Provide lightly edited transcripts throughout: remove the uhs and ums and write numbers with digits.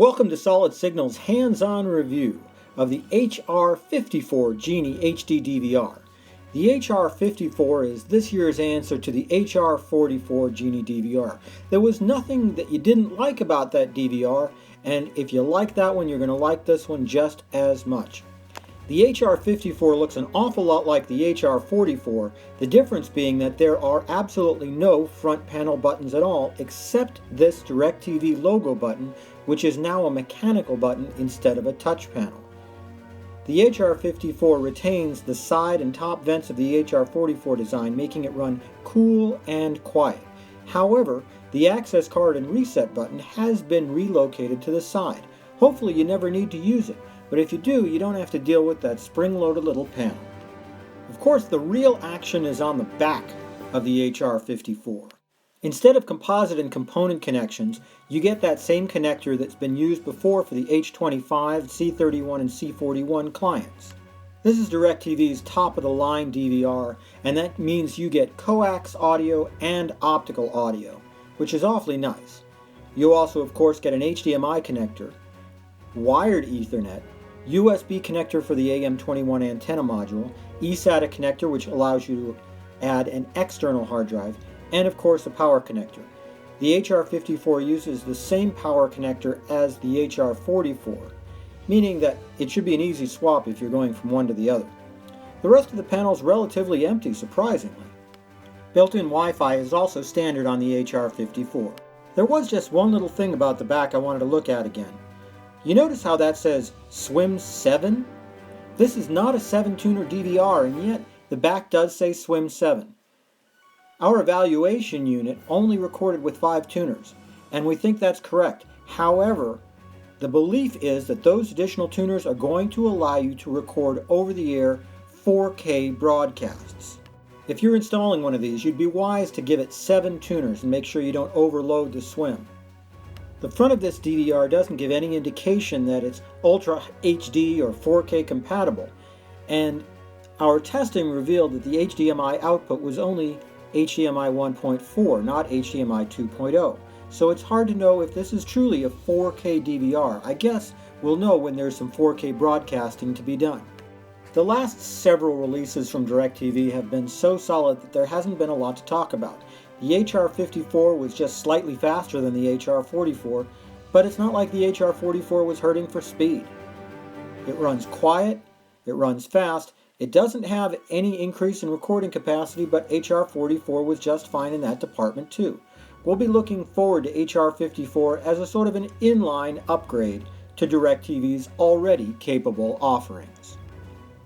Welcome to Solid Signal's hands-on review of the HR54 Genie HD DVR. The HR54 is this year's answer to the HR44 Genie DVR. There was nothing that you didn't like about that DVR, and if you like that one, you're going to like this one just as much. The HR54 looks an awful lot like the HR44, the difference being that there are absolutely no front panel buttons at all except this DirecTV logo button, which is now a mechanical button instead of a touch panel. The HR54 retains the side and top vents of the HR44 design, making it run cool and quiet. However, the access card and reset button has been relocated to the side. Hopefully you never need to use it, but if you do, you don't have to deal with that spring-loaded little panel. Of course, the real action is on the back of the HR54. Instead of composite and component connections, you get that same connector that's been used before for the H25, C31, and C41 clients. This is DirecTV's top-of-the-line DVR, and that means you get coax audio and optical audio, which is awfully nice. You also, of course, get an HDMI connector, wired Ethernet, USB connector for the AM21 antenna module, eSATA connector which allows you to add an external hard drive, and of course a power connector. The HR54 uses the same power connector as the HR44, meaning that it should be an easy swap if you're going from one to the other. The rest of the panel is relatively empty, surprisingly. Built-in Wi-Fi is also standard on the HR54. There was just one little thing about the back I wanted to look at again. You notice how that says SWIM 7? This is not a 7-tuner DVR, and yet the back does say SWIM 7. Our evaluation unit only recorded with 5 tuners, and we think that's correct. However, the belief is that those additional tuners are going to allow you to record over-the-air 4K broadcasts. If you're installing one of these, you'd be wise to give it 7 tuners and make sure you don't overload the SWIM. The front of this DVR doesn't give any indication that it's Ultra HD or 4K compatible, and our testing revealed that the HDMI output was only HDMI 1.4, not HDMI 2.0, so it's hard to know if this is truly a 4K DVR. I guess we'll know when there's some 4K broadcasting to be done. The last several releases from DirecTV have been so solid that there hasn't been a lot to talk about. The HR54 was just slightly faster than the HR44, but it's not like the HR44 was hurting for speed. It runs quiet, it runs fast, it doesn't have any increase in recording capacity, but HR44 was just fine in that department too. We'll be looking forward to HR54 as a sort of an inline upgrade to DirecTV's already capable offerings.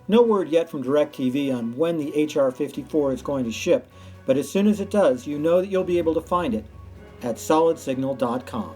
No word yet from DirecTV on when the HR54 is going to ship, but as soon as it does, you know that you'll be able to find it at solidsignal.com.